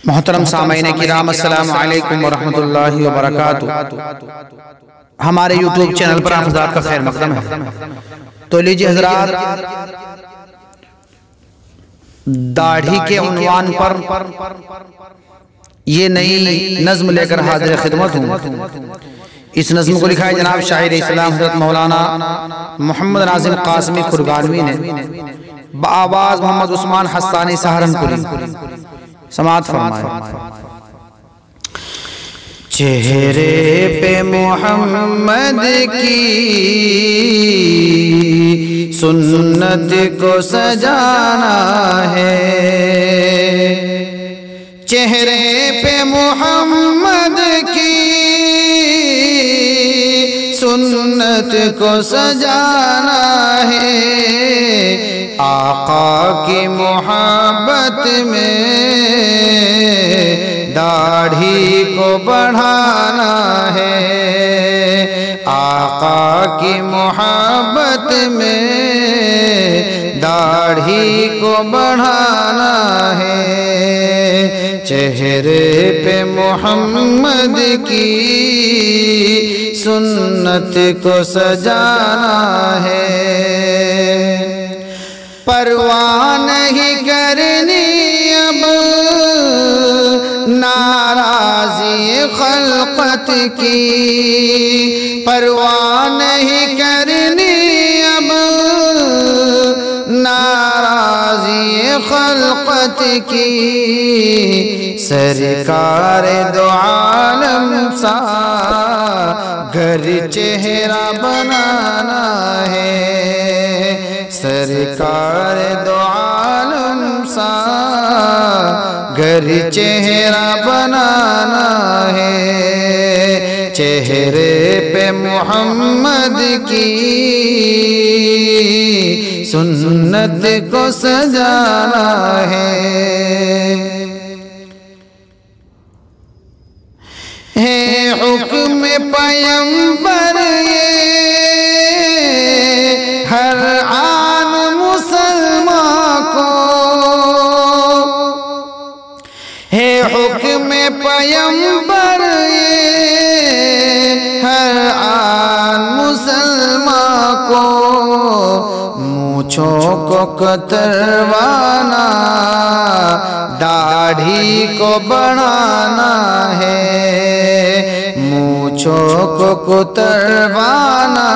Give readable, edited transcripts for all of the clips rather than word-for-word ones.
محترم سامعین کرام السلام علیکم ورحمۃ اللہ وبرکاتہ۔ ہمارے یوٹیوب چینل پر آپ حضرات کا خیر مقدم ہے۔ تو لیجئے حضرات، داڑھی کے عنوان پر یہ نئی نظم لے کر حاضر خدمت ہوں۔ اس نظم کو لکھا ہے جناب شاعر اسلام حضرت مولانا محمد ناظم قاسمی کھرگانوی نے، بآواز محمد عثمان حسانی سہارنپوری۔ سماعت فرمائے۔ چہرے پہ محمد کی سنت کو سجانا ہے، چہرے پہ محمد کی سنت کو سجانا ہے، آقا کی محبت میں داڑھی کو بڑھانا ہے، آقا کی محبت میں داڑھی کو بڑھانا ہے، چہرے پہ محمد کی سنت کو سجانا ہے، پرواہ نہیں کرنی اب ناراضی خلقت کی، پرواہ نہیں کرنی اب ناراضی خلقت کی، سرکار دو عالم سا گر چہرہ بنانا ہے، سرکار دو عالم سا گر چہرہ بنانا ہے، چہرے پہ محمد کی سنت کو سجانا ہے، حکم پیغمبر یہ ہر آن مسلمان کو، ہے حکم پیغمبر یہ ہر آن مسلمان کو، مونچھوں کو کتروانا داڑھی کو بڑھانا ہے، مونچھوں کو کتروانا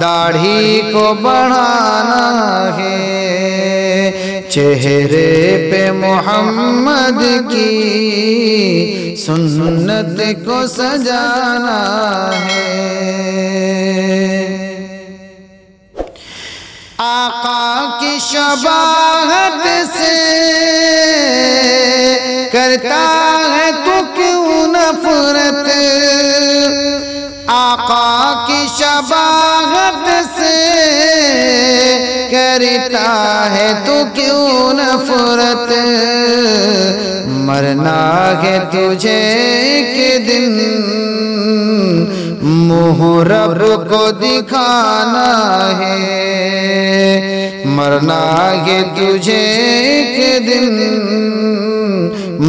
داڑھی کو بڑھانا ہے، چہرے پہ محمد کی سنت کو سجانا ہے، آقا کی شباہت سے کرتا ہے تو کیوں نفرت، آقا کی شباہت سے کرتا ہے تو کیوں نفرت، مرنا ہے تجھے ایک دن منہ رب کو دکھانا ہے، مرنا ہے تجھے ایک دن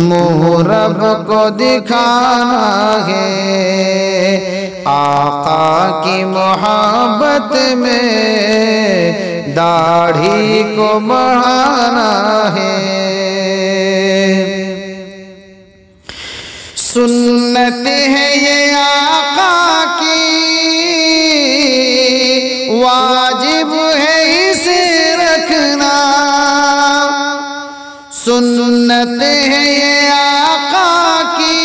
منہ رب کو دکھانا ہے، آقا کی محبت میں داڑھی کو بڑھانا ہے، سنت ہے یہ آقا کی واجب ہے اسے رکھنا، سنت ہے یہ آقا کی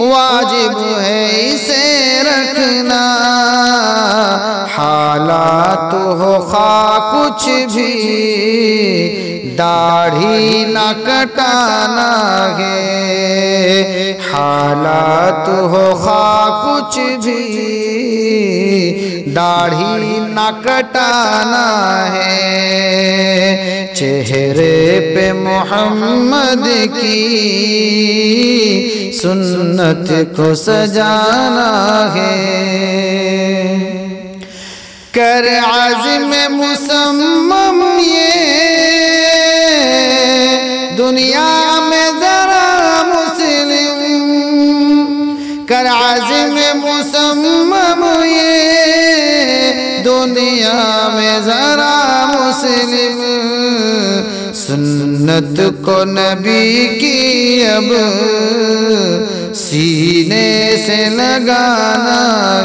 واجب ہے اسے رکھنا، حالات ہو خواہ کچھ بھی داڑھی نہ کٹانا ہے، حالات ہو خواہ کچھ بھی داڑھی نہ کٹانا ہے، چہرے پہ محمد کی سنت کو سجانا ہے، کر عزم مصمم یہ سنت کو نبی کی اب سینے سے لگانا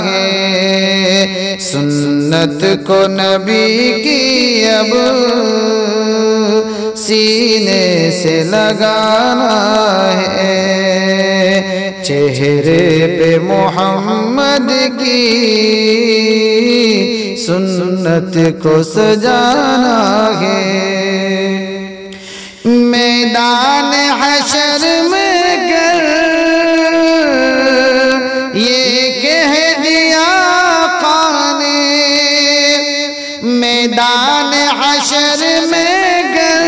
ہے، سنت کو نبی کی اب سینے سے لگانا ہے، چہرے پہ محمد کی سنت کو سجانا ہے، میدان حشر میں گر یہ کہہ دیا آقا نے، میدان حشر میں گر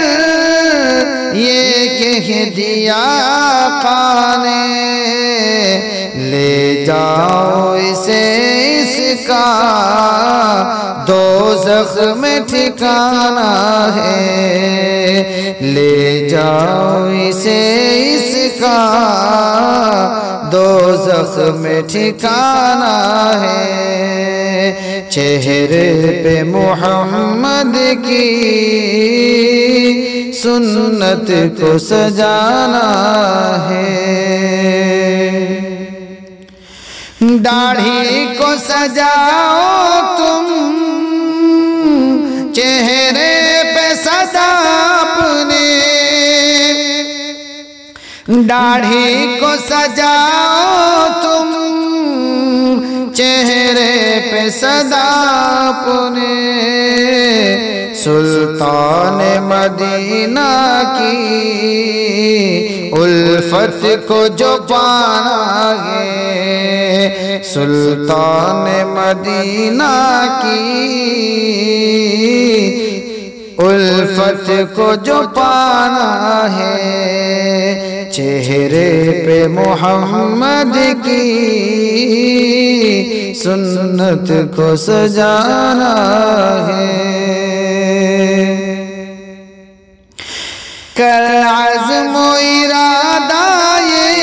یہ کہہ دیا آقا نے، لے جاؤ اسے اس کا دوزخ میں ٹھکانا ہے، لے جاؤ اسے اس کا دوزخ میں ٹھکانا ہے، چہرے پہ محمد کی سنت کو سجانا ہے، داڑھی کو سجاؤ تم چہرے پہ سجا اپنے، داڑھی کو سجاؤ تم چہرے پہ سجا اپنے، سلطان مدینہ کی الفت کو جو پانا ہے، سلطان مدینہ کی الفت کو جو پانا ہے، چہرے پہ محمد کی سنت کو سجانا ہے، کر عزم و ارادہ یہ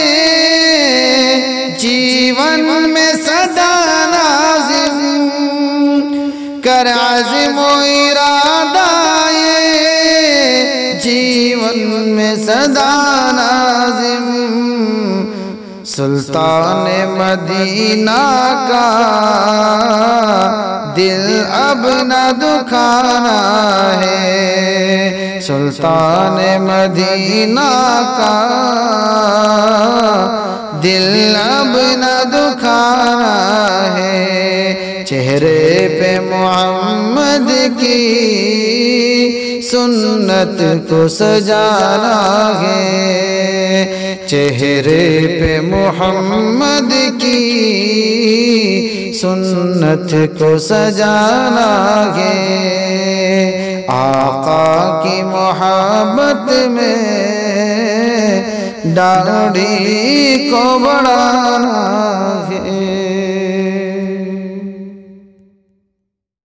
جیون میں سدا لازم، کر عزم و ارادہ یہ جیون میں سدا لازم، سلطان مدینہ کا دل اب نہ دکھانا ہے، سلطان مدینہ کا دل اب نہ دکھانا ہے، چہرے پہ محمد کی سنت کو سجانا ہے، چہرے پہ محمد کی سنت کو سجانا ہے، آقا کی محبت میں داڑھی کو بڑھانا ہے۔